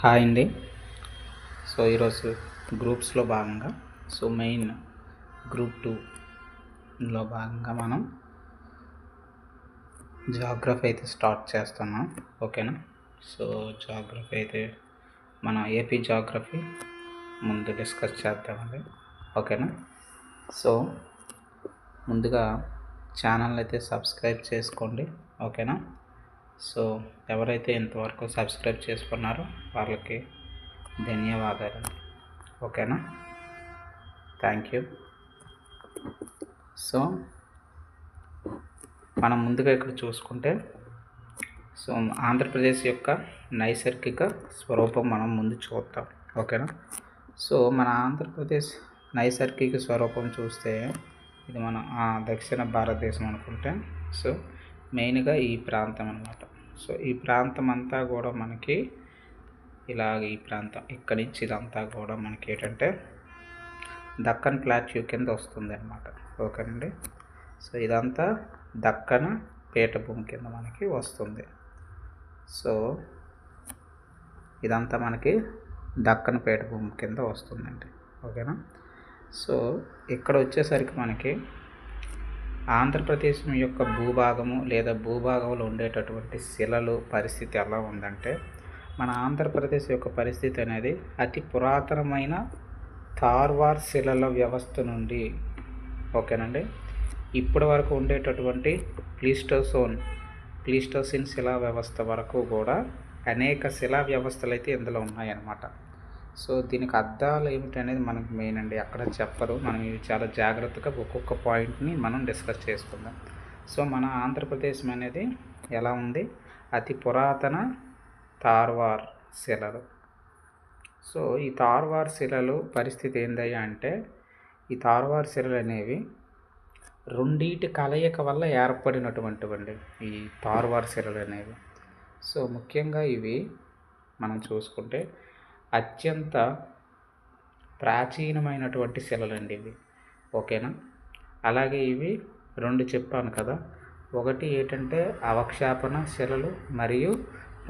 Hi అండి. ఈరోజు గ్రూప్స్లో భాగంగా మెయిన్ గ్రూప్ 2లో భాగంగా మనం జాగ్రఫీ అయితే స్టార్ట్ చేస్తున్నాం. ఓకేనా. జాగ్రఫీ అయితే మనం ఏపీ జాగ్రఫీ ముందు డిస్కస్ చేద్దామండి. ఓకేనా. ముందుగా ఛానల్ అయితే సబ్స్క్రైబ్ చేసుకోండి. ఓకేనా. ఎవరైతే ఇంతవరకు సబ్స్క్రైబ్ చేసుకున్నారో వాళ్ళకి ధన్యవాదాలు. ఓకేనా. Thank you. మనం ముందుగా ఇక్కడ చూసుకుంటే ఆంధ్రప్రదేశ్ యొక్క నైసర్గిక స్వరూపం మనం ముందు చూద్దాం. ఓకేనా. మన ఆంధ్రప్రదేశ్ నైసర్గిక స్వరూపం చూస్తే ఇది మన దక్షిణ భారతదేశం అనుకుంటే మెయిన్గా ఈ ప్రాంతం అన్నమాట. ఈ ప్రాంతం అంతా కూడా మనకి ఇలాగ ఈ ప్రాంతం ఇక్కడి నుంచి ఇదంతా కూడా మనకి ఏంటంటే దక్కన్ ప్లాట్యూ కింద వస్తుంది అన్నమాట. ఓకేనండి. ఇదంతా దక్కన పీఠభూమి కింద మనకి వస్తుంది. ఇదంతా మనకి దక్కన పీఠభూమి కింద వస్తుందండి. ఓకేనా. ఇక్కడ వచ్చేసరికి మనకి ఆంధ్రప్రదేశ్ యొక్క భూభాగము లేదా భూభాగంలో ఉండేటటువంటి శిలలు పరిస్థితి ఎలా ఉందంటే మన ఆంధ్రప్రదేశ్ యొక్క పరిస్థితి అనేది అతి పురాతనమైన తార్వార్ శిలల వ్యవస్థ నుండి ఓకేనండి ఇప్పటి వరకు ఉండేటటువంటి ప్లీస్టోసిన్ శిలా వ్యవస్థ వరకు కూడా అనేక శిలా వ్యవస్థలు అయితే ఇందులో ఉన్నాయన్నమాట. దీనికి అర్థాలు ఏమిటి అనేది మనకు మెయిన్ అండి. అక్కడ చెప్పరు. మనం ఇవి చాలా జాగ్రత్తగా ఒక్కొక్క పాయింట్ని మనం డిస్కస్ చేసుకుందాం. మన ఆంధ్రప్రదేశ్ అనేది ఎలా ఉంది, అతి పురాతన తార్వార్ శిలలు. ఈ తార్వార్ శిలలు పరిస్థితి ఏందయ్యా అంటే ఈ తార్వార్ శిలలు అనేవి రెండింటి కలయిక వల్ల ఏర్పడినటువంటివండి ఈ తార్వార్ శిలలు అనేవి. ముఖ్యంగా ఇవి మనం చూసుకుంటే అత్యంత ప్రాచీనమైనటువంటి శిలలండి ఇవి. ఓకేనా. అలాగే ఇవి రెండు చెప్పాను కదా, ఒకటి ఏంటంటే అవక్షాపన శిలలు మరియు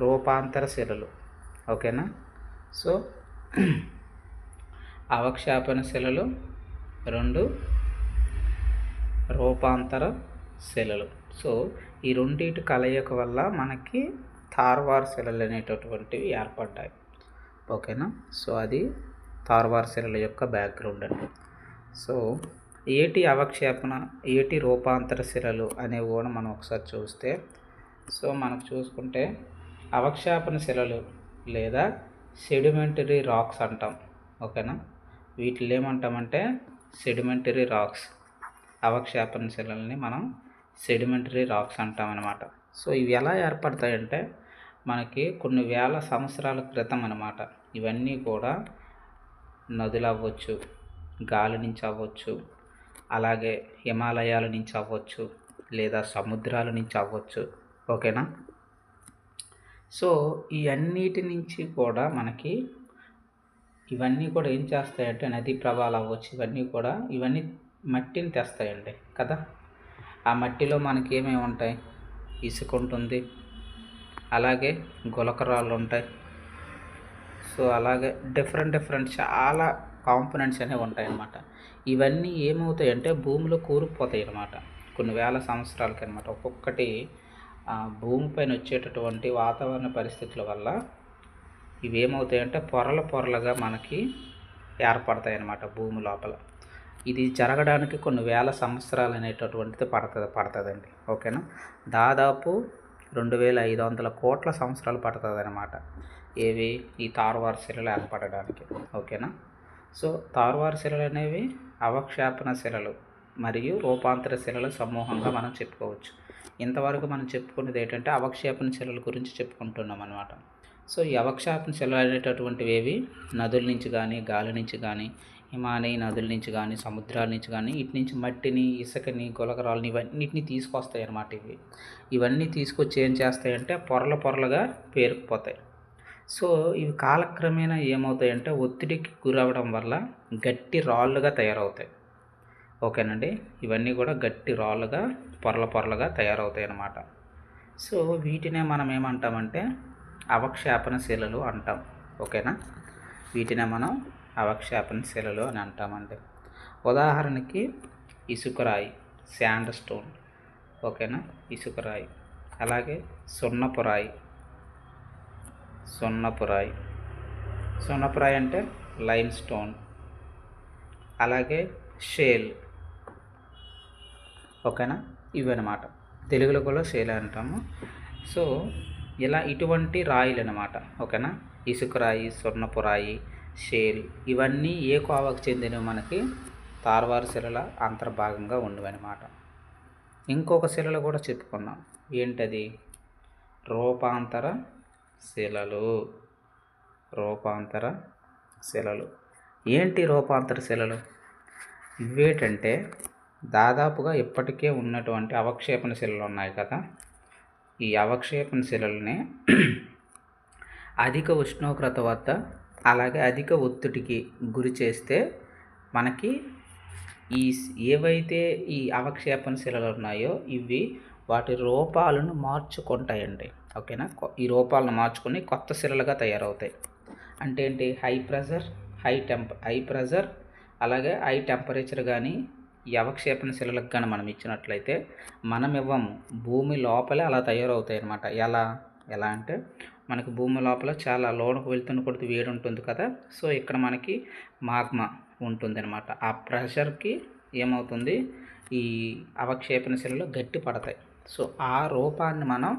రూపాంతర శిలలు. ఓకేనా. అవక్షాపన శిలలు, రెండు రూపాంతర శిలలు. ఈ రెండింటి కలయిక వల్ల మనకి తార్వార్ శిలలు అనేటటువంటివి ఏర్పడ్డాయి. ఓకేనా. అది తార్వార్ శిలల యొక్క బ్యాక్గ్రౌండ్ అండి. ఏటి అవక్షేపణ, ఏటి రూపాంతర శిలలు అనేవి కూడా మనం ఒకసారి చూస్తే మనకు చూసుకుంటే అవక్షేపణ శిలలు లేదా సెడిమెంటరీ రాక్స్ అంటాం. ఓకేనా. వీటిని ఏమంటామంటే సెడిమెంటరీ రాక్స్. అవక్షేపణ శిలల్ని మనం సెడిమెంటరీ రాక్స్ అంటాం అన్నమాట. ఇవి ఎలా ఏర్పడతాయంటే మనకి కొన్ని వేల సంవత్సరాల క్రితం అన్నమాట. ఇవన్నీ కూడా నదులు అవ్వచ్చు, గాలి నుంచి అవ్వచ్చు, అలాగే హిమాలయాల నుంచి అవ్వచ్చు, లేదా సముద్రాల నుంచి అవ్వచ్చు. ఓకేనా. ఈ అన్నిటి నుంచి కూడా మనకి ఇవన్నీ కూడా ఏం చేస్తాయంటే నదీ ప్రవాహాలు అవ్వచ్చు, ఇవన్నీ మట్టిని తెస్తాయండి కదా. ఆ మట్టిలో మనకి ఏమేమి ఉంటాయి, ఇసుక ఉంటుంది, అలాగే గులకరాళ్ళు ఉంటాయి. అలాగే డిఫరెంట్ చాలా కాంపోనెంట్స్ అనేవి ఉంటాయి అన్నమాట. ఇవన్నీ ఏమవుతాయంటే భూమిలో కూరుకుపోతాయి అన్నమాట కొన్ని వేల సంవత్సరాలకి అన్నమాట. ఒక్కొక్కటి భూమిపైన వచ్చేటటువంటి వాతావరణ పరిస్థితుల వల్ల ఇవి ఏమవుతాయంటే పొరలుగా మనకి ఏర్పడతాయి అన్నమాట భూమి లోపల. ఇది జరగడానికి కొన్ని వేల సంవత్సరాలు అనేటటువంటిది పడుతుందండి. ఓకేనా. దాదాపు 2500 కోట్ల సంవత్సరాలు పడుతుంది అన్నమాట ఈ తార్వార్ శిలలు ఏర్పడడానికి. ఓకేనా. తార్వార్ శిలలు అనేవి అవక్షేపణ శిలలు మరియు రూపాంతర శిలల సమూహంగా మనం చెప్పుకోవచ్చు. ఇంతవరకు మనం చెప్పుకునేది ఏంటంటే అవక్షేపణ శిలల గురించి చెప్పుకుంటున్నాం అన్నమాట. ఈ అవక్షేపణ శిలలు అనేటటువంటివి ఏవి నదుల నుంచి కానీ, గాలి నుంచి కానీ, హిమాలయ నదుల నుంచి కానీ, సముద్రాల నుంచి కానీ ఇటు నుంచి మట్టిని, ఇసుకని, గులకరాలని ఇవన్నిటిని తీసుకొస్తాయి అన్నమాట. ఇవన్నీ తీసుకొచ్చి ఏం చేస్తాయంటే పొరలుగా పేరుకుపోతాయి. ఇవి కాలక్రమేణా ఏమవుతాయంటే ఒత్తిడికి గురవడం వల్ల గట్టి రాళ్ళుగా తయారవుతాయి. ఓకేనండి. ఇవన్నీ కూడా గట్టి రాళ్ళుగా పొరలుగా తయారవుతాయి అన్నమాట. వీటినే మనం ఏమంటామంటే అవక్షేపణ శిలలు అంటాం. ఓకేనా. వీటినే మనం అవక్షేపణ శిలలు అని అంటామండి. ఉదాహరణకి ఇసుకరాయి, శాండ్ స్టోన్, ఓకేనా, ఇసుకరాయి. అలాగే సున్నపురాయి అంటే లైమ్ స్టోన్. అలాగే షేల్, ఓకేనా. ఇవన్నమాట తెలుగులో కూడా షేల్ అంటాము. సో ఇలా ఇటువంటి రాయిలు అన్నమాట, ఓకేనా. ఇసుకరాయి, సున్నపురాయి, షేల్ ఇవన్నీ ఏ కోవకు చెందినవి? మనకి తార్వారు శిలల అంతర్భాగంగా ఉండవన్నమాట. ఇంకొక శిలలు కూడా చెప్పుకున్నాం. ఏంటది? రూపాంతర శిలలు. ఏంటి రూపాంతర శిలలు? ఇవేంటంటే దాదాపుగా ఇప్పటికే ఉన్నటువంటి అవక్షేపణ శిలలు ఉన్నాయి కదా, ఈ అవక్షేపణ శిలల్ని అధిక ఉష్ణోగ్రత వద్ద అలాగే అధిక ఒత్తిడికి గురి చేస్తే మనకి ఏవైతే ఈ అవక్షేపణ శిలలు ఉన్నాయో ఇవి వాటి రూపాలను మార్చుకుంటాయండి, ఓకేనా. ఈ రూపాలను మార్చుకొని కొత్త శిలలుగా తయారవుతాయి. అంటే ఏంటి? హై ప్రెజర్ అలాగే హై టెంపరేచర్ కానీ ఈ అవక్షేపణ శిలలకు కానీ మనం ఇచ్చినట్లయితే మనం ఇవ్వము, భూమి లోపలే అలా తయారవుతాయి అన్నమాట. ఎలా అంటే మనకి భూమి లోపల చాలా లోనకు వెళ్తున్న కొద్ది వేడి ఉంటుంది కదా, సో ఇక్కడ మనకి మాగ్మా ఉంటుంది అనమాట. ఆ ప్రెషర్కి ఏమవుతుంది? ఈ అవక్షేపణ శిలలు గట్టి పడతాయి. సో ఆ రూపాన్ని మనం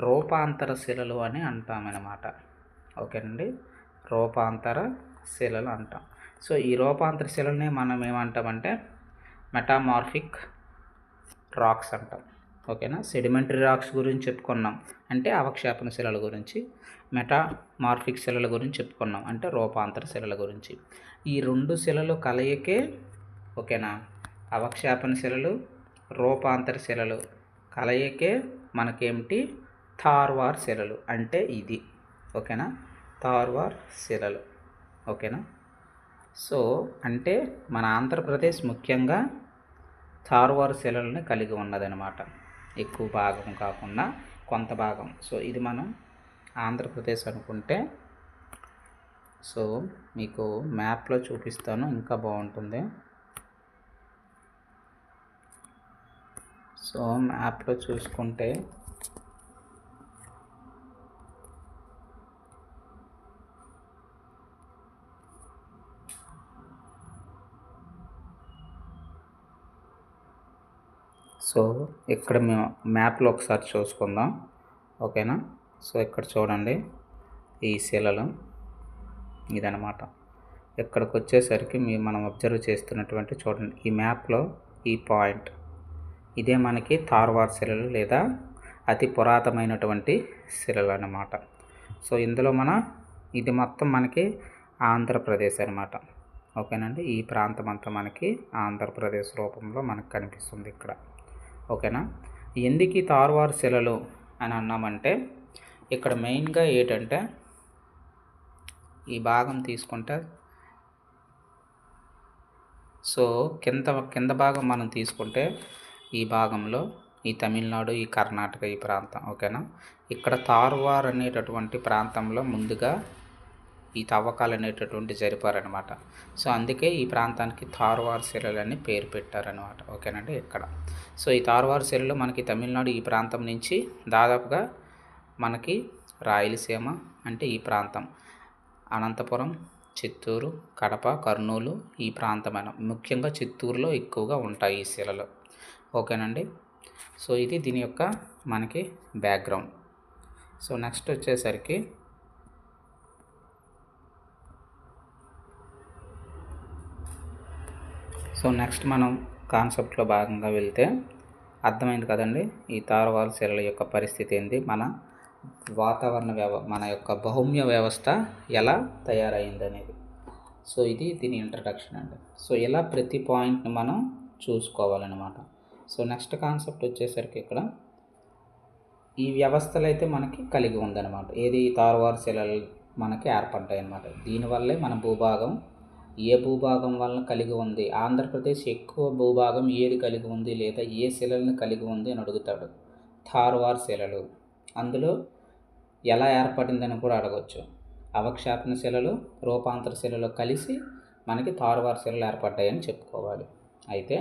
రూపాంతర శిలలు అని అంటామన్నమాట, ఓకేనండి. రూపాంతర శిలలు అంటాం. సో ఈ రూపాంతర శిలల్ని మనం ఏమంటామంటే మెటామార్ఫిక్ రాక్స్ అంటాం, ఓకేనా. సెడిమెంటరీ రాక్స్ గురించి చెప్పుకున్నాం, అంటే అవక్షేపణ శిలల గురించి. మెటామార్ఫిక్ శిలల గురించి చెప్పుకున్నాం, అంటే రూపాంతర శిలల గురించి. ఈ రెండు శిలలు కలయికే, ఓకేనా, అవక్షేపణ శిలలు, రూపాంతర శిలలు కలయికే మనకేమిటి? తార్వార్ శిలలు అంటే ఇది, ఓకేనా. తార్వార్ శిలలు, ఓకేనా. సో అంటే మన ఆంధ్రప్రదేశ్ ముఖ్యంగా తార్వార్ శిలలను కలిగి ఉన్నదనమాట, ఎక్కువ భాగం కాకుండా కొంత భాగం. సో ఇది మనం ఆంధ్రప్రదేశ్ అనుకుంటే, సో మీకు మ్యాప్లో చూపిస్తాను, ఇంకా బాగుంటుంది. సో మ్యాప్లో చూసుకుంటే సో ఇక్కడ మేము మ్యాప్లో ఒకసారి చూసుకుందాం, ఓకేనా. సో ఇక్కడ చూడండి, ఈ శిలలు ఇదనమాట. ఇక్కడికి వచ్చేసరికి మనం అబ్జర్వ్ చేస్తున్నటువంటి చూడండి, ఈ మ్యాప్లో ఈ పాయింట్ ఇదే మనకి తార్వార్ శిలలు లేదా అతి పురాతనమైనటువంటి శిలలు అన్నమాట. సో ఇందులో ఇది మొత్తం మనకి ఆంధ్రప్రదేశ్ అనమాట, ఓకేనండి. ఈ ప్రాంతం అంతా మనకి ఆంధ్రప్రదేశ్ రూపంలో మనకు కనిపిస్తుంది ఇక్కడ, ఓకేనా. ఎందుకు ఈ తార్వార్ శిలలు అని అన్నామంటే ఇక్కడ మెయిన్గా ఏంటంటే ఈ భాగం తీసుకుంటే, సో కింద భాగం మనం తీసుకుంటే ఈ భాగంలో ఈ తమిళనాడు, ఈ కర్ణాటక, ఈ ప్రాంతం, ఓకేనా. ఇక్కడ తార్వార్ అనేటటువంటి ప్రాంతంలో ముందుగా ఈ తవ్వకాలు అనేటటువంటి జరిపారనమాట. సో అందుకే ఈ ప్రాంతానికి తార్వార్ శిలలు అని పేరు పెట్టారనమాట, ఓకేనండి. ఇక్కడ సో ఈ తార్వార్ శిలలు మనకి తమిళనాడు ఈ ప్రాంతం నుంచి దాదాపుగా మనకి రాయలసీమ అంటే ఈ ప్రాంతం, అనంతపురం, చిత్తూరు, కడప, కర్నూలు ఈ ప్రాంతమైన ముఖ్యంగా చిత్తూరులో ఎక్కువగా ఉంటాయి ఈ శిలలు, ఓకేనండి. సో ఇది దీని యొక్క మనకి బ్యాక్గ్రౌండ్. సో నెక్స్ట్ వచ్చేసరికి మనం కాన్సెప్ట్లో భాగంగా వెళ్తే అర్థమైంది కదండి, ఈ తార్వార్ శిలల యొక్క పరిస్థితి ఏంది, మన వాతావరణ మన యొక్క భౌమ్య వ్యవస్థ ఎలా తయారైంది అనేది. సో ఇది దీని ఇంట్రడక్షన్ అండి. సో ఇలా ప్రతి పాయింట్ని మనం చూసుకోవాలన్నమాట. సో నెక్స్ట్ కాన్సెప్ట్ వచ్చేసరికి ఇక్కడ ఈ వ్యవస్థలు అయితే మనకి కలిగి ఉందన్నమాట. ఏది? తార్వార్ శిలలు మనకి ఏర్పడ్డాయి అన్నమాట. దీనివల్లే మన భూభాగం ఏ భూభాగం వలన కలిగి ఉంది, ఆంధ్రప్రదేశ్ ఎక్కువ భూభాగం ఏది కలిగి ఉంది లేదా ఏ శిలలను కలిగి ఉంది అని అడుగుతాడు. తార్వార్ శిలలు, అందులో ఎలా ఏర్పడిందని కూడా అడగవచ్చు. అవక్షేపణ శిలలు, రూపాంతర శిలలు కలిసి మనకి తారువార శిలలు ఏర్పడ్డాయని చెప్పుకోవాలి. అయితే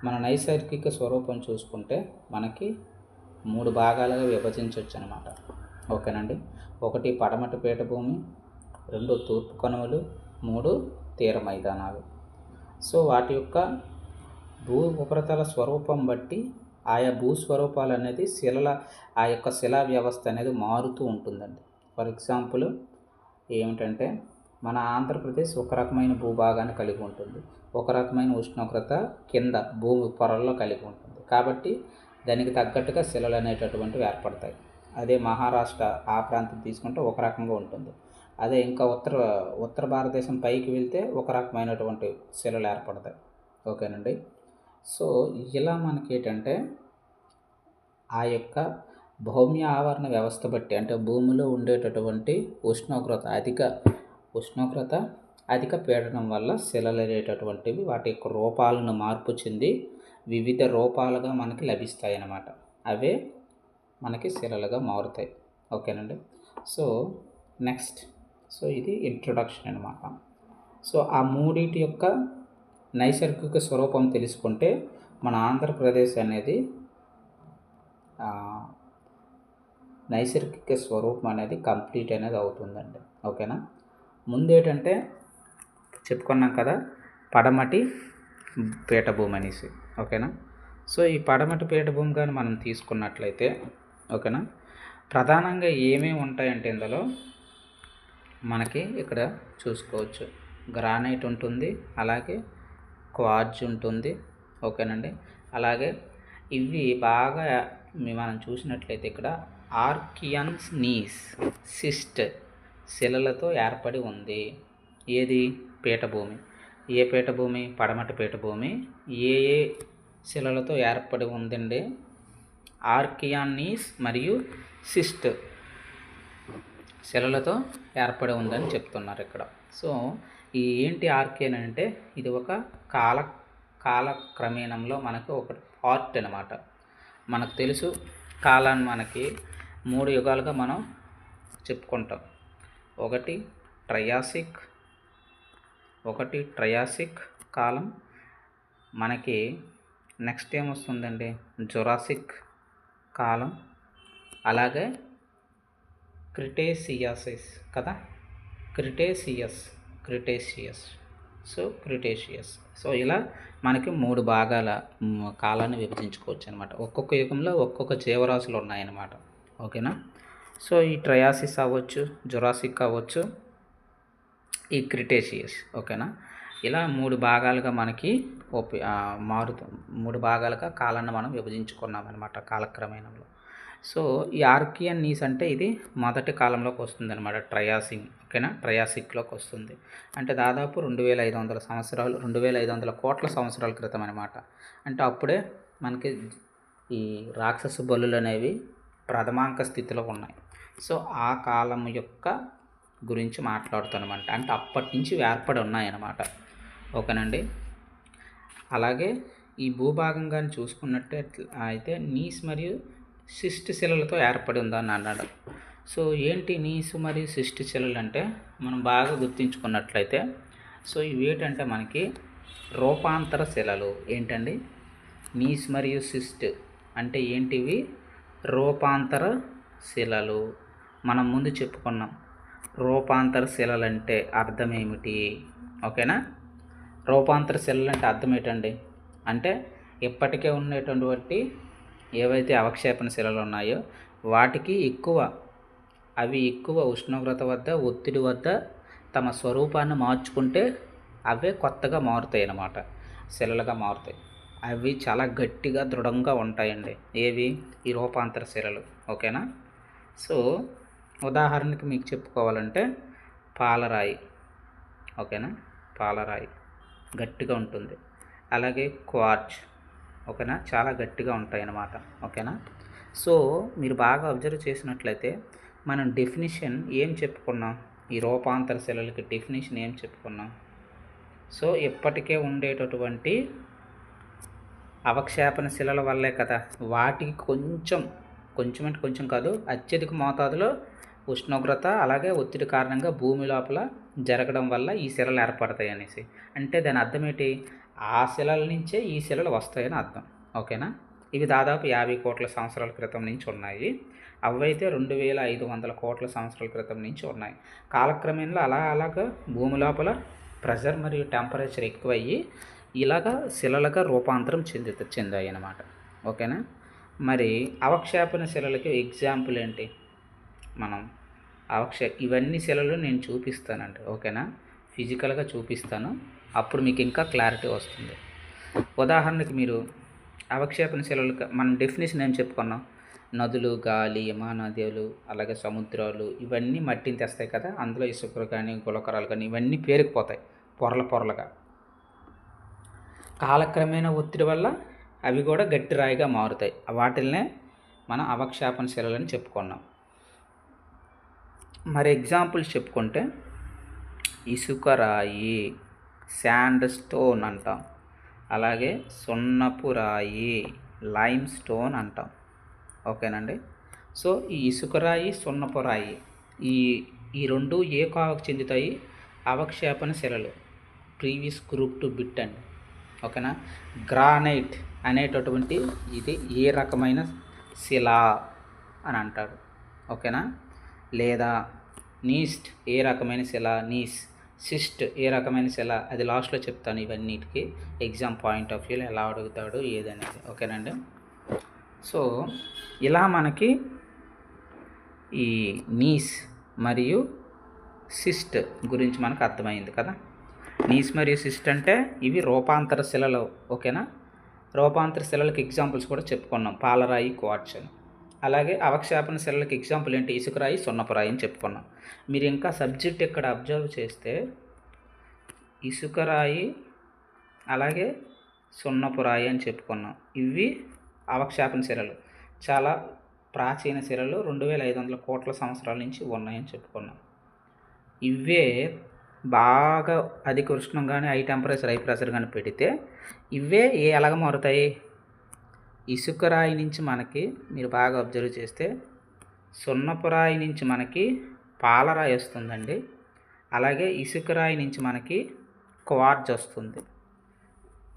మన నైసర్గిక స్వరూపం చూసుకుంటే మనకి 3 భాగాలుగా విభజించవచ్చు అనమాట. ఓకేనండి. 1 పడమటి పీఠభూమి, 2 తూర్పు కనుమలు, 3 తీర మైదానాలు. సో వాటి యొక్క భూ ఉపరితల స్వరూపం బట్టి ఆయా భూస్వరూపాలు అనేది ఆ యొక్క శిలా వ్యవస్థ అనేది మారుతూ ఉంటుందండి. ఫర్ ఎగ్జాంపుల్ ఏమిటంటే మన ఆంధ్రప్రదేశ్ ఒక రకమైన భూభాగాన్ని కలిగి ఉంటుంది, ఒక రకమైన ఉష్ణోగ్రత కింద భూమి పొరల్లో కలిగి ఉంటుంది. కాబట్టి దానికి తగ్గట్టుగా శిలలు అనేటటువంటివి ఏర్పడతాయి. అదే మహారాష్ట్ర ఆ ప్రాంతం తీసుకుంటే ఒక రకంగా ఉంటుంది. అదే ఇంకా ఉత్తర భారతదేశం పైకి వెళ్తే ఒక రకమైనటువంటి శిలలు ఏర్పడతాయి. ఓకేనండి. సో ఇలా మనకి ఏంటంటే ఆ యొక్క భౌమ్య ఆవరణ వ్యవస్థ బట్టి, అంటే భూమిలో ఉండేటటువంటి ఉష్ణోగ్రత అధిక పీడనం వల్ల శిలలు అనేటటువంటివి వాటి యొక్క రూపాలను మార్పు చెంది వివిధ రూపాలుగా మనకి లభిస్తాయి అన్నమాట. అవే మనకి శిలలుగా మారుతాయి. ఓకేనండి. సో నెక్స్ట్, సో ఇది ఇంట్రొడక్షన్ అనమాట. సో ఆ మూడింటి యొక్క నైసర్గిక స్వరూపం తెలుసుకుంటే మన ఆంధ్రప్రదేశ్ అనేది నైసర్గిక స్వరూపం అనేది కంప్లీట్ అనేది అవుతుందండి. ఓకేనా. ముందు ఏంటంటే చెప్పుకున్నాం కదా, పడమటి పీఠభూమి అనేసి. ఓకేనా. సో ఈ పడమటి పీఠభూమి కానీ మనం తీసుకున్నట్లయితే, ఓకేనా, ప్రధానంగా ఏమేమి ఉంటాయంటే ఇందులో మనకి ఇక్కడ చూసుకోవచ్చు. గ్రానైట్ ఉంటుంది, అలాగే క్వార్ట్జ్ ఉంటుంది. ఓకేనండి. అలాగే ఇవి బాగా మనం చూసినట్లయితే ఇక్కడ ఆర్కియన్స్ నీస్ సిస్ట్ శిలలతో ఏర్పడి ఉంది. ఏది? పీఠభూమి. ఏ పీఠభూమి? పడమటి పీఠభూమి. ఏ శిలలతో ఏర్పడి ఉందండి? ఆర్కియాన్ నీస్ మరియు సిస్ట్ శిలలతో ఏర్పడి ఉందని చెప్తున్నారు ఇక్కడ. సో ఈ ఏంటి ఆర్కియన్ అంటే ఇది ఒక కాలక్రమేణంలో మనకు ఒక పార్ట్ అనమాట. మనకు తెలుసు కాలాన్ని మనకి 3 యుగాలుగా మనం చెప్పుకుంటాం. ఒకటి ట్రయాసిక్ కాలం, మనకి నెక్స్ట్ ఏమొస్తుందండి జురాసిక్ కాలం, అలాగే క్రిటేసియస్ కదా, క్రిటేషియస్. సో ఇలా మనకి 3 భాగాల కాలాన్ని విభజించుకోవచ్చు అనమాట. ఒక్కొక్క యుగంలో ఒక్కొక్క జీవరాశులు ఉన్నాయన్నమాట. ఓకేనా. సో ఈ ట్రయాసిస్ అవ్వచ్చు, జురాసిక్ అవ్వచ్చు, ఈ క్రిటేషియస్. ఓకేనా. ఇలా 3 భాగాలుగా మనకి 3 భాగాలుగా కాలాన్ని మనం విభజించుకున్నాం అనమాట కాలక్రమేణంలో. సో ఈ ఆర్కియన్ నీస్ అంటే ఇది మొదటి కాలంలోకి వస్తుంది అనమాట, ట్రయాసిక్. ఓకేనా. ట్రయాసిక్లోకి వస్తుంది అంటే దాదాపు 2500 సంవత్సరాలు, 2500 కోట్ల సంవత్సరాల క్రితం అనమాట. అంటే అప్పుడే మనకి ఈ రాక్షస బలులు అనేవి ప్రథమాంక స్థితిలో ఉన్నాయి. సో ఆ కాలం యొక్క గురించి మాట్లాడుతానమాట. అంటే అప్పటి నుంచి ఏర్పడి ఉన్నాయన్నమాట. ఓకేనండి. అలాగే ఈ భూభాగంగాని చూసుకున్నట్టే అయితే నీస్ మరియు సిస్ట్ శిలలతో ఏర్పడి ఉందని అన్నాడు. సో ఏంటి నీసు మరియు సిస్ట్ శిలలు అంటే మనం బాగా గుర్తించుకున్నట్లయితే, సో ఇవి ఏంటంటే మనకి రూపాంతర శిలలు. ఏంటండి? నీస్ మరియు సిస్ట్ అంటే ఏంటివి? రూపాంతర శిలలు. మనం ముందు చెప్పుకున్నాం రూపాంతర శిలలు అంటే అర్థం ఏమిటి. ఓకేనా. రూపాంతర శిలలు అంటే అర్థం ఏంటండి అంటే ఇప్పటికే ఉండేటువంటి ఏవైతే అవక్షేపణ శిలలు ఉన్నాయో వాటికి అవి ఎక్కువ ఉష్ణోగ్రత వద్ద, ఒత్తిడి వద్ద తమ స్వరూపాన్ని మార్చుకుంటే అవే కొత్తగా మారుతాయి అన్నమాట, శిలలుగా మారుతాయి. అవి చాలా గట్టిగా దృఢంగా ఉంటాయండి. ఏవి? ఈ రూపాంతర శిలలు. ఓకేనా. సో ఉదాహరణకి మీకు చెప్పుకోవాలంటే పాలరాయి. ఓకేనా. పాలరాయి గట్టిగా ఉంటుంది. అలాగే క్వార్ట్జ్. ఓకేనా, చాలా గట్టిగా ఉంటాయి అన్నమాట. ఓకేనా. సో మీరు బాగా అబ్జర్వ్ చేసినట్లయితే మనం డెఫినిషన్ ఏం చెప్పుకున్నాం? ఈ రూపాంతర శిలలకి డెఫినిషన్ ఏం చెప్పుకున్నాం? సో ఇప్పటికే ఉండేటటువంటి అవక్షేపణ శిలల వల్లే కదా వాటికి కొంచెం అంటే కొంచెం కాదు, అత్యధిక మోతాదులో ఉష్ణోగ్రత అలాగే ఒత్తిడి కారణంగా భూమి లోపల జరగడం వల్ల ఈ శిలలు ఏర్పడతాయి అనేసి. అంటే దాని అర్థం ఏంటి, ఆ శిలల నుంచే ఈ శిలలు వస్తాయని అర్థం. ఓకేనా. ఇవి దాదాపు 50 కోట్ల సంవత్సరాల క్రితం నుంచి ఉన్నాయి. అవైతే 2500 కోట్ల సంవత్సరాల క్రితం నుంచి ఉన్నాయి. కాలక్రమేణా అలాగా భూమి లోపల ప్రెషర్ మరియు టెంపరేచర్ ఎక్కువయ్యి ఇలాగా శిలలుగా రూపాంతరం చెందాయి అన్నమాట. ఓకేనా. మరి అవక్షేపణ శిలలకి ఎగ్జాంపుల్ ఏంటి, మనం ఇవన్నీ శిలలు నేను చూపిస్తానండి. ఓకేనా, ఫిజికల్గా చూపిస్తాను, అప్పుడు మీకు ఇంకా క్లారిటీ వస్తుంది. ఉదాహరణకి మీరు అవక్షేపణ శిలలు మనం డెఫినేషన్ ఏం చెప్పుకున్నాం, నదులు, గాలి, హిమనదులు, అలాగే సముద్రాలు ఇవన్నీ మట్టిని తెస్తాయి కదా. అందులో ఇసుకలు కానీ గులకరాలు కానీ ఇవన్నీ పేరుకుపోతాయి పొరలుగా. కాలక్రమేణా ఒత్తిడి వల్ల అవి కూడా గట్టి రాయిగా మారుతాయి. వాటిల్నే మనం అవక్షేపణ శిలలని చెప్పుకున్నాం. మరి ఎగ్జాంపుల్స్ చెప్పుకుంటే ఇసుక రాయి, శాండ్ స్టోన్ అంటాం, అలాగే సున్నపు రాయి, లైమ్ స్టోన్ అంటాం. ఓకేనండి. సో ఈ ఇసుక రాయి, సున్నపు రాయి ఈ రెండు ఏ కాలకు చెందుతాయి, అవక్షేపణ శిలలు, ప్రీవియస్ గ్రూప్ టు బిట్ అండి. ఓకేనా. గ్రానైట్ అనేటటువంటి ఇది ఏ రకమైన శిల అని అంటాడు. ఓకేనా. లేదా నీస్ట్ ఏ రకమైన శిల, సిస్ట్ ఏ రకమైన శిల, అది లాస్ట్లో చెప్తాను. ఇవన్నిటికీ ఎగ్జామ్ పాయింట్ ఆఫ్ వ్యూలో ఎలా అడుగుతాడు ఏదనేది. ఓకేనండి. సో ఇలా మనకి ఈ నీస్ మరియు సిస్ట్ గురించి మనకు అర్థమైంది కదా. నీస్ మరియు సిస్ట్ అంటే ఇవి రూపాంతర శిలలు. ఓకేనా. రూపాంతర శిలలకు ఎగ్జాంపుల్స్ కూడా చెప్పుకున్నాం, పాలరాయి, క్వార్ట్జ్ అని. అలాగే అవక్షేపణ శిలలకు ఎగ్జాంపుల్ ఏంటి, ఇసుకరాయి, సున్నపురాయి అని చెప్పుకున్నాం. మీరు ఇంకా సబ్జెక్ట్ ఇక్కడ అబ్జర్వ్ చేస్తే ఇసుకరాయి అలాగే సున్నపురాయి అని చెప్పుకున్నాం. ఇవి అవక్షేపణ శిలలు, చాలా ప్రాచీన శిలలు, 2500 కోట్ల సంవత్సరాల నుంచి ఉన్నాయని చెప్పుకున్నాం. ఇవే బాగా అధిక ఉష్ణం కానీ హై టెంపరేచర్, హై ప్రెషర్ కానీ పెడితే ఇవే ఎలాగ మారుతాయి, ఇసుకరాయి నుంచి మనకి మీరు బాగా అబ్జర్వ్ చేస్తే సున్నపురాయి నుంచి మనకి పాలరాయి వస్తుందండి. అలాగే ఇసుకరాయి నుంచి మనకి క్వార్ట్జ్ వస్తుంది.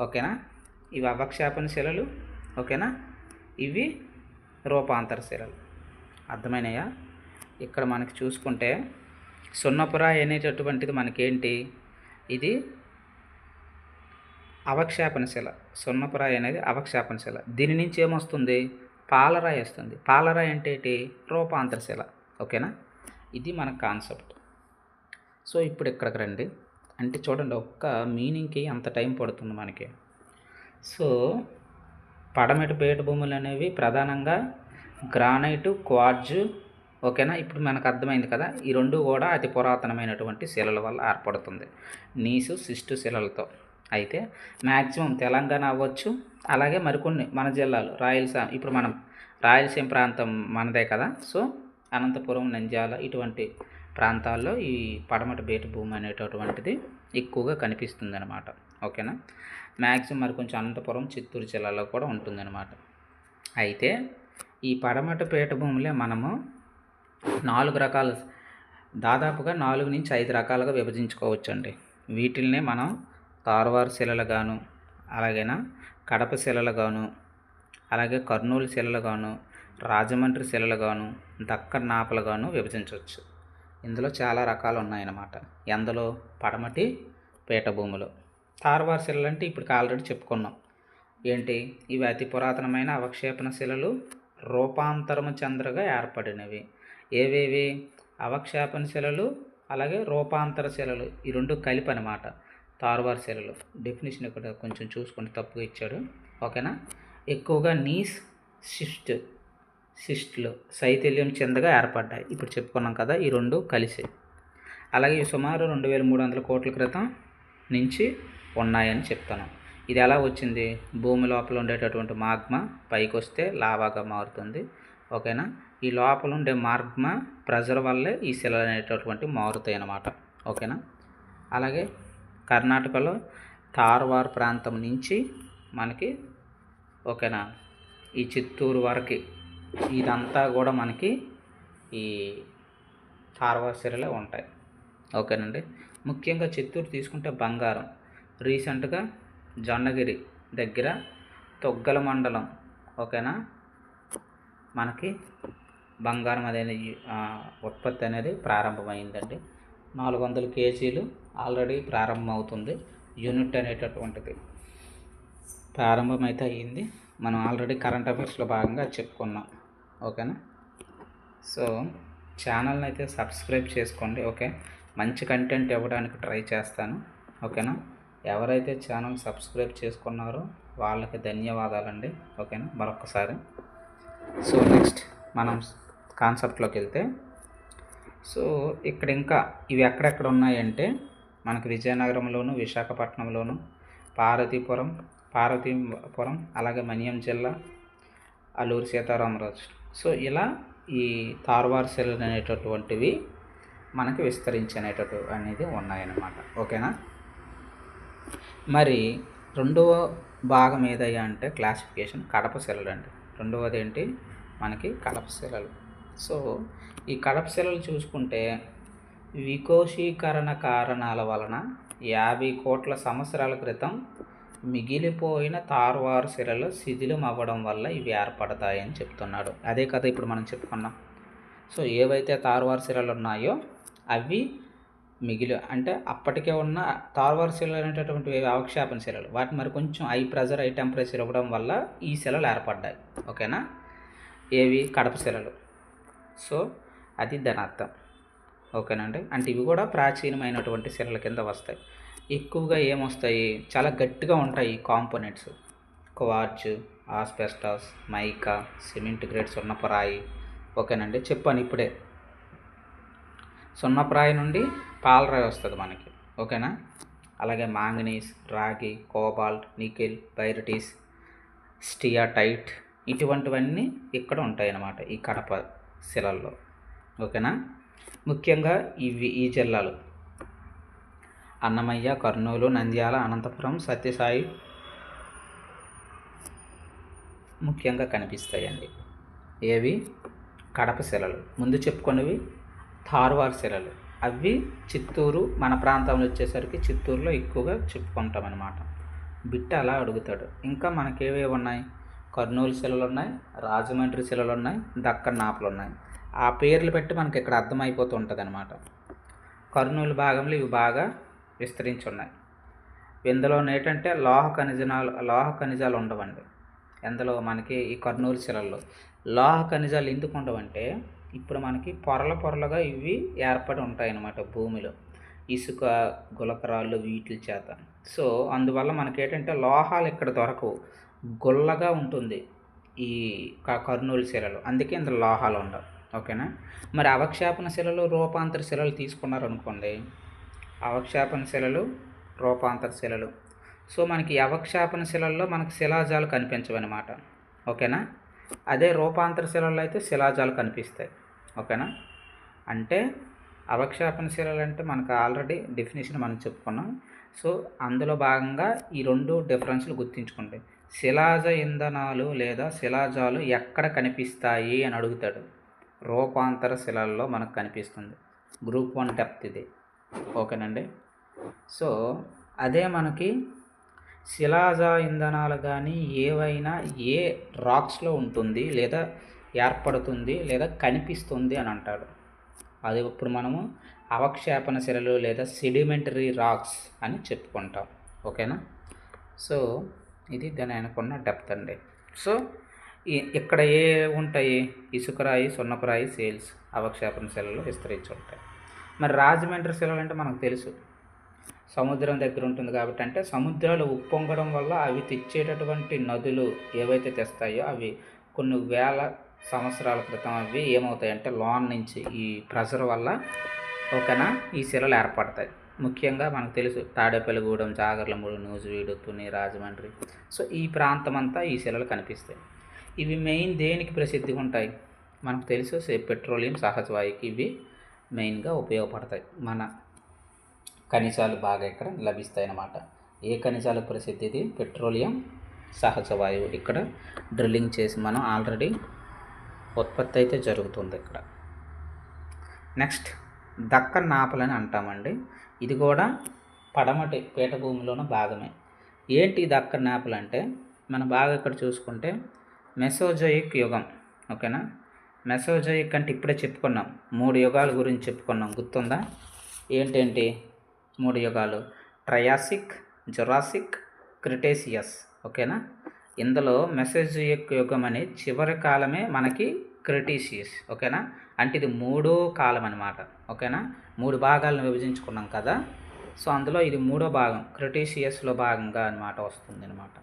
ఓకేనా. ఇవి అవక్షేపణ శిలలు. ఓకేనా. ఇవి రూపాంతర శిలలు. అర్థమైనాయా. ఇక్కడ మనకి చూసుకుంటే సున్నపురాయి అనేటటువంటిది మనకేంటి, ఇది అవక్షేపణ శిల. సున్నపురాయి అనేది అవక్షేపణ శిల. దీని నుంచి ఏమొస్తుంది, పాలరాయి వస్తుంది. పాలరాయి అంటే ఏంటి, రూపాంతర శిల. ఓకేనా. ఇది మన కాన్సెప్ట్. సో ఇప్పుడు ఇక్కడికి రండి. అంటే చూడండి, ఒక్క మీనింగ్కి అంత టైం పడుతుంది మనకి. సో పడమటి పీఠభూములు అనేవి ప్రధానంగా గ్రానైటు, క్వార్ట్జ్. ఓకేనా. ఇప్పుడు మనకు అర్థమైంది కదా, ఈ రెండు కూడా అతి పురాతనమైనటువంటి శిలల వల్ల ఏర్పడుతుంది, నీసు, సిస్టు శిలలతో. అయితే మ్యాక్సిమం తెలంగాణ అవ్వచ్చు, అలాగే మరికొన్ని మన జిల్లాలు, రాయలసీమ, ఇప్పుడు మనం రాయలసీమ ప్రాంతం మనదే కదా. సో అనంతపురం, నంద్యాల ఇటువంటి ప్రాంతాల్లో ఈ పడమటి బేట భూమి అనేటటువంటిది ఎక్కువగా కనిపిస్తుంది అనమాట. ఓకేనా. మ్యాక్సిమం మరి కొంచెం అనంతపురం, చిత్తూరు జిల్లాలో కూడా ఉంటుందన్నమాట. అయితే ఈ పడమటి పీఠభూములే మనము 4 రకాలు, దాదాపుగా 4 నుంచి 5 రకాలుగా విభజించుకోవచ్చండి. వీటిల్నే మనం తార్వార్ శిలలుగాను, అలాగేనా కడప శిలలుగాను, అలాగే కర్నూలు శిలలుగాను, రాజమండ్రి శిలలుగాను, దక్కన్ నాపలుగాను విభజించవచ్చు. ఇందులో చాలా రకాలు ఉన్నాయన్నమాట. ఎందులో, పడమటి పీఠభూములు. తార్వార్ శిలలు అంటే ఇప్పుడు ఆల్రెడీ చెప్పుకున్నాం ఏంటి, ఇవి అతి పురాతనమైన అవక్షేపణ శిలలు, రూపాంతరము చెందగా ఏర్పడినవి. ఏవేవి, అవక్షేపణ శిలలు అలాగే రూపాంతర శిలలు, ఈ రెండు కలిపి అనమాట తార్వార్ శిలలు. డెఫినేషన్ ఇక్కడ కొంచెం చూసుకుంటే తప్పుగా ఇచ్చాడు. ఓకేనా. ఎక్కువగా నీస్, సిస్ట్లు శైథిల్యం చెందగా ఏర్పడ్డాయి. ఇప్పుడు చెప్పుకున్నాం కదా, ఈ రెండు కలిసి. అలాగే సుమారు 2300 కోట్ల క్రితం నుంచి ఉన్నాయని చెప్తాను. ఇది ఎలా వచ్చింది, భూమి లోపల ఉండేటటువంటి మాగ్మా పైకి వస్తే లావాగా మారుతుంది. ఓకేనా. ఈ లోపల ఉండే మాగ్మా ప్రెజర్ వల్లే ఈ శిలలు అనేటటువంటి మారుతాయి అన్నమాట. ఓకేనా. అలాగే కర్ణాటకలో తార్వార్ ప్రాంతం నుంచి మనకి, ఓకేనా, ఈ చిత్తూరు వరకు ఇదంతా కూడా మనకి ఈ తార్వార్ శిలలే ఉంటాయి. ఓకేనండి. ముఖ్యంగా చిత్తూరు తీసుకుంటే బంగారం. రీసెంట్గా జొన్నగిరి దగ్గర తొగ్గల మండలం, ఓకేనా, మనకి బంగారం అనేది ఉత్పత్తి అనేది ప్రారంభమైందండి. 400 కేజీలు ఆల్రెడీ ప్రారంభమవుతుంది. యూనిట్ అనేటటువంటిది ప్రారంభమైతే అయ్యింది. మనం ఆల్రెడీ కరెంట్ అఫైర్స్లో భాగంగా చెప్పుకున్నాం. ఓకేనా. సో ఛానల్ని అయితే సబ్స్క్రైబ్ చేసుకోండి. ఓకే, మంచి కంటెంట్ ఇవ్వడానికి ట్రై చేస్తాను. ఓకేనా. ఎవరైతే ఛానల్ సబ్స్క్రైబ్ చేసుకున్నారో వాళ్ళకి ధన్యవాదాలండి. ఓకేనా, మరొకసారి. సో నెక్స్ట్ మనం కాన్సెప్ట్లోకి వెళ్తే, సో ఇక్కడ ఇంకా ఇవి ఎక్కడెక్కడ ఉన్నాయంటే మనకు విజయనగరంలోను, విశాఖపట్నంలోను, పార్వతీపురం, అలాగే మన్యం జిల్లా, అల్లూరి సీతారామరాజు. సో ఇలా ఈ తార్వార్ శిలలు అనేటటువంటివి మనకి అనేది ఉన్నాయన్నమాట. ఓకేనా. మరి రెండవ భాగం ఏదయ్యా అంటే క్లాసిఫికేషన్ కడప శిలలు అండి. రెండవది ఏంటి మనకి కడప శిలలు. సో ఈ కడప శిలలు చూసుకుంటే వికోశీకరణ కారణాల వలన 50 కోట్ల సంవత్సరాల క్రితం మిగిలిపోయిన తార్వార్ శిలలు శిథిలం అవ్వడం వల్ల ఇవి ఏర్పడతాయని చెప్తున్నాడు. అదే కదా ఇప్పుడు మనం చెప్పుకున్నాం. సో ఏవైతే తార్వార్ శిలలు ఉన్నాయో అవి అంటే అప్పటికే ఉన్న తార్వార్ శిలలు అనేటటువంటి అవక్షేపణ శిలలు, వాటి మరి కొంచెం హై ప్రెజర్, హై టెంపరేచర్ ఇవ్వడం వల్ల ఈ శిలలు ఏర్పడ్డాయి. ఓకేనా. ఏవి కడప శిలలు. సో అది దాని అర్థం. ఓకేనండి. అంటే ఇవి కూడా ప్రాచీనమైనటువంటి శిలల కింద వస్తాయి. ఎక్కువగా ఏమొస్తాయి, చాలా గట్టిగా ఉంటాయి components. Quartz, asbestos, mica, cement grade సున్నపరాయి. ఓకేనండి, చెప్పాను ఇప్పుడే. సున్నపరాయి నుండి పాలరాయి వస్తుంది మనకి. ఓకేనా. అలాగే మాంగనీస్, రాగి, కోబాల్ట్, నికెల్, పైరిటీస్, స్టియాటైట్, ఇటువంటివన్నీ ఇక్కడ ఉంటాయన్నమాట ఈ కడప శిలల్లో. ఓకేనా. ముఖ్యంగా ఈ జిల్లాలు అన్నమయ్య, కర్నూలు, నంద్యాల, అనంతపురం, సత్యసాయి ముఖ్యంగా కనిపిస్తాయండి. ఏవి కడప శిలలు. ముందు చెప్పుకున్నవి తార్వార్ శిలలు. అవి చిత్తూరు, మన ప్రాంతంలో వచ్చేసరికి చిత్తూరులో ఎక్కువగా చెప్పుకుంటాం అన్నమాట. బిట్ట అలా అడుగుతాడు. ఇంకా మనకేవేవి ఉన్నాయి, కర్నూలు శిలలు ఉన్నాయి, రాజమండ్రి శిలలు ఉన్నాయి, దక్కన్ నాపలు ఉన్నాయి. ఆ పేర్లు పెట్టి మనకి ఇక్కడ అర్థమైపోతూ ఉంటుంది అన్నమాట. కర్నూలు భాగంలో ఇవి బాగా విస్తరించి ఉన్నాయి. ఇందులో ఏంటంటే లోహ ఖనిజాలు ఉండవండి. ఎందులో మనకి ఈ కర్నూలు శిలల్లో లోహ ఖనిజాలు ఎందుకు ఉండవంటే ఇప్పుడు మనకి పొరలుగా ఇవి ఏర్పడి ఉంటాయన్నమాట భూమిలో, ఇసుక, గులకరాళ్ళు వీటి చేత. సో అందువల్ల మనకి ఏంటంటే లోహాలు ఇక్కడ దొరకవు, గుల్లగా ఉంటుంది ఈ కర్నూలు శిలలు. అందుకే ఇందులో లోహాలు ఉండవు. ఓకేనా. మరి అవక్షేపణ శిలలు, రూపాంతర శిలలు తీసుకున్నారనుకోండి. అవక్షేపణ శిలలు, రూపాంతర శిలలు. సో మనకి అవక్షేపణ శిలల్లో మనకి శిలాజాలు కనిపించవన్నమాట. ఓకేనా. అదే రూపాంతర శిలల్లో అయితే శిలాజాలు కనిపిస్తాయి. ఓకేనా. అంటే అవక్షేపణ శిలలు అంటే మనకు ఆల్రెడీ డెఫినేషన్ మనం చెప్పుకున్నాం. సో అందులో భాగంగా ఈ రెండు డిఫరెన్స్లు గుర్తుంచుకోండి. శిలాజ ఇంధనాలు లేదా శిలాజాలు ఎక్కడ కనిపిస్తాయి అని అడుగుతాడు. రూపాంతర శిలల్లో మనకు కనిపిస్తుంది. గ్రూప్ 1 డెప్త్ ఇది. ఓకేనండి. సో అదే మనకి శిలాజ ఇంధనాలు కానీ ఏవైనా ఏ రాక్స్లో ఉంటుంది లేదా ఏర్పడుతుంది లేదా కనిపిస్తుంది అని అంటాడు. అది ఇప్పుడు మనము అవక్షేపణ శిలలు లేదా సెడిమెంటరీ రాక్స్ అని చెప్పుకుంటాం. ఓకేనా. సో ఇది దాని అనుకున్న డెప్త్ అండి. సో ఇక్కడ ఏ ఉంటాయి, ఇసుకరాయి, సున్నపరాయి, సేల్స్ అవక్షేపణ శిలలు విస్తరించి ఉంటాయి. మరి రాజమండ్రి శిలలు అంటే మనకు తెలుసు, సముద్రం దగ్గర ఉంటుంది కాబట్టి. అంటే సముద్రాలు ఉప్పొంగడం వల్ల అవి తెచ్చేటటువంటి నదులు ఏవైతే తెస్తాయో అవి కొన్ని వేల సంవత్సరాల క్రితం అవి ఏమవుతాయంటే లోన్ నుంచి ఈ ప్రెషర్ వల్ల, ఓకేనా, ఈ శిలలు ఏర్పడతాయి. ముఖ్యంగా మనకు తెలుసు తాడేపల్లిగూడెం, జాగర్లమూడు, నూజివీడు, తుని, రాజమండ్రి. సో ఈ ప్రాంతం అంతా ఈ శిలలు కనిపిస్తాయి. ఇవి మెయిన్ దేనికి ప్రసిద్ధిగా ఉంటాయి మనకు తెలుసు, పెట్రోలియం, సహజవాయువుకి ఇవి మెయిన్గా ఉపయోగపడతాయి. మన ఖనిజాలు బాగా ఇక్కడ లభిస్తాయి అన్నమాట. ఏ ఖనిజాలకు ప్రసిద్ధిది? పెట్రోలియం, సహజవాయువు. ఇక్కడ డ్రిల్లింగ్ చేసి మనం ఆల్రెడీ ఉత్పత్తి అయితే జరుగుతుంది ఇక్కడ. నెక్స్ట్ దక్కన్ నాపలని అంటామండి. ఇది కూడా పడమటి పీఠభూమిలోని భాగమే. ఏంటి దక్కన్ నాపలు అంటే మనం బాగా ఇక్కడ చూసుకుంటే మెసోజోయిక్ యుగం. ఓకేనా, మెసోజోయిక్ అంటే ఇప్పుడే చెప్పుకున్నాం, 3 యుగాల గురించి చెప్పుకున్నాం, గుర్తుందా? ఏంటేంటి 3 యుగాలు? Triassic, Jurassic, Cretaceous. ఓకేనా, ఇందులో మెసోజోయిక్ యుగం అనే చివరి కాలమే మనకి క్రిటీషియస్. ఓకేనా, అంటే ఇది 3వ కాలం అనమాట. ఓకేనా, 3 భాగాలను విభజించుకున్నాం కదా, సో అందులో ఇది 3వ భాగం, క్రిటీషియస్లో భాగంగా అనమాట వస్తుంది అనమాట.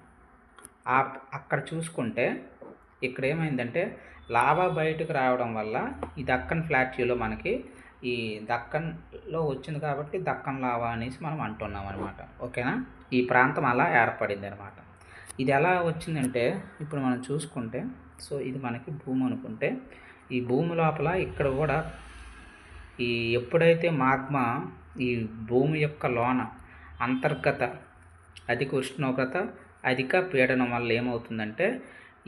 అక్కడ చూసుకుంటే ఇక్కడ ఏమైందంటే లావా బయటకు రావడం వల్ల ఈ దక్కన్ ప్లాట్యూలో మనకి ఈ దక్కన్లో వచ్చింది కాబట్టి దక్కన్ లావా అనేసి మనం అంటున్నాం అనమాట. ఓకేనా, ఈ ప్రాంతం అలా ఏర్పడింది అనమాట. ఇది ఎలా వచ్చిందంటే ఇప్పుడు మనం చూసుకుంటే, సో ఇది మనకి భూమి అనుకుంటే, ఈ భూమి లోపల ఇక్కడ కూడా ఈ ఎప్పుడైతే మాగ్మా ఈ భూమి యొక్క లోన అంతర్గత అధిక ఉష్ణోగ్రత, అధిక పీడనం వల్ల ఏమవుతుందంటే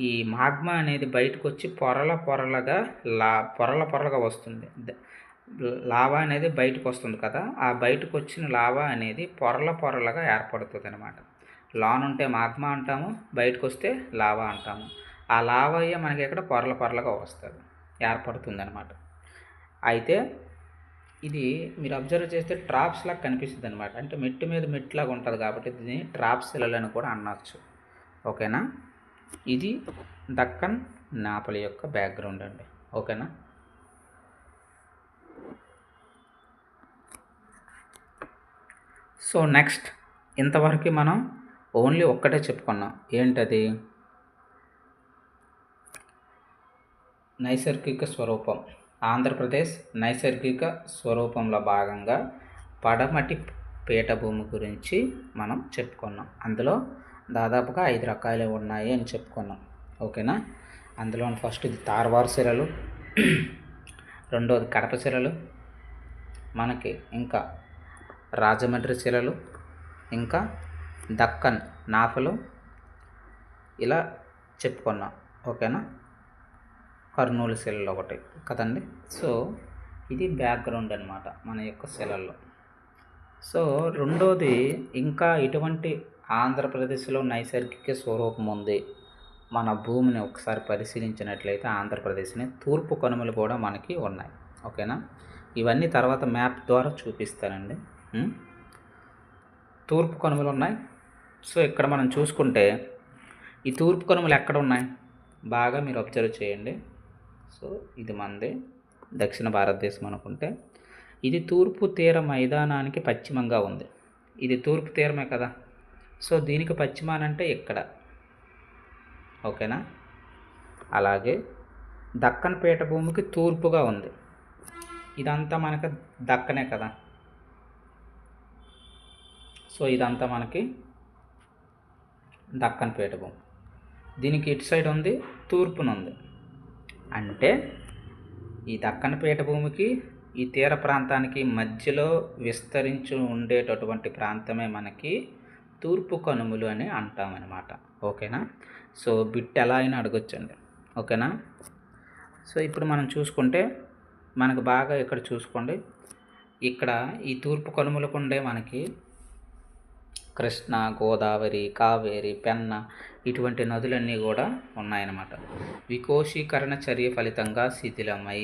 ఈ మాగ్మా అనేది బయటకు వచ్చి పొరలుగా వస్తుంది. లావా అనేది బయటకు వస్తుంది కదా, ఆ బయటకు వచ్చిన లావా అనేది పొరలుగా ఏర్పడుతుంది అనమాట. లోన్ ఉంటే మాగ్మా అంటాము, బయటకు వస్తే లావా అంటాము. ఆ లావా అయ్యే మనకి ఇక్కడ పొరలుగా వస్తుంది, ఏర్పడుతుంది అనమాట. అయితే ఇది మీరు అబ్జర్వ్ చేస్తే ట్రాప్స్ లాగా కనిపిస్తుంది అనమాట. అంటే మెట్టు మీద మెట్లాగా ఉంటుంది కాబట్టి దీన్ని ట్రాప్ శిలలు అని కూడా అనొచ్చు. ఓకేనా, ఇది దక్కన్ నాపలి యొక్క బ్యాక్గ్రౌండ్ అండి. ఓకేనా, సో నెక్స్ట్ ఇంతవరకు మనం ఓన్లీ ఒక్కటే చెప్పుకున్నాం, ఏంటది? నైసర్గిక స్వరూపం. ఆంధ్రప్రదేశ్ నైసర్గిక స్వరూపంలో భాగంగా పడమటి పీఠభూమి గురించి మనం చెప్పుకున్నాం. అందులో దాదాపుగా 5 రకాలు ఉన్నాయి అని చెప్పుకున్నాం. ఓకేనా, అందులో ఫస్ట్ ఇది తార్వార్ శిలలు, రెండోది కడప శిలలు, మనకి ఇంకా రాజమండ్రి శిలలు, ఇంకా దక్కన్ నాపలు, ఇలా చెప్పుకున్నాం. ఓకేనా, కర్నూలు శిలలు ఒకటి కదండి. సో ఇది బ్యాక్గ్రౌండ్ అనమాట మన యొక్క శిలల్లో. సో రెండోది, ఇంకా ఇటువంటి ఆంధ్రప్రదేశ్లో నైసర్గిక స్వరూపం ఉంది. మన భూమిని ఒకసారి పరిశీలించినట్లయితే ఆంధ్రప్రదేశ్ని తూర్పు కనుమలు కూడా మనకి ఉన్నాయి. ఓకేనా, ఇవన్నీ తర్వాత మ్యాప్ ద్వారా చూపిస్తానండి. తూర్పు కనుమలు ఉన్నాయి. సో ఇక్కడ మనం చూసుకుంటే ఈ తూర్పు కనుమలు ఎక్కడ ఉన్నాయి బాగా మీరు అబ్జర్వ్ చేయండి. సో ఇది మనది దక్షిణ భారతదేశం అనుకుంటే, ఇది తూర్పు తీర మైదానానికి పశ్చిమంగా ఉంది. ఇది తూర్పు తీరమే కదా, సో దీనికి పశ్చిమానంటే ఇక్కడ. ఓకేనా, అలాగే దక్కన్ పీఠభూమికి తూర్పుగా ఉంది. ఇదంతా మనకి దక్కనే కదా, సో ఇదంతా మనకి దక్కన్ పీఠభూమి. దీనికి ఇటు సైడ్ ఉంది, తూర్పునుంది. అంటే ఈ దక్కన్ పీఠభూమికి ఈ తీర ప్రాంతానికి మధ్యలో విస్తరించి ఉండేటటువంటి ప్రాంతమే మనకి తూర్పు కనుమలు అని అంటామన్నమాట. ఓకేనా, సో బిట్ ఎలా అయినా అడగొచ్చండి. ఓకేనా, సో ఇప్పుడు మనం చూసుకుంటే మనకు బాగా ఇక్కడ చూసుకోండి, ఇక్కడ ఈ తూర్పు కనుమలకు ఉండే మనకి కృష్ణ, గోదావరి, కావేరి, పెన్న ఇటువంటి నదులన్నీ కూడా ఉన్నాయన్నమాట. వికోశీకరణ చర్య ఫలితంగా శిథిలమై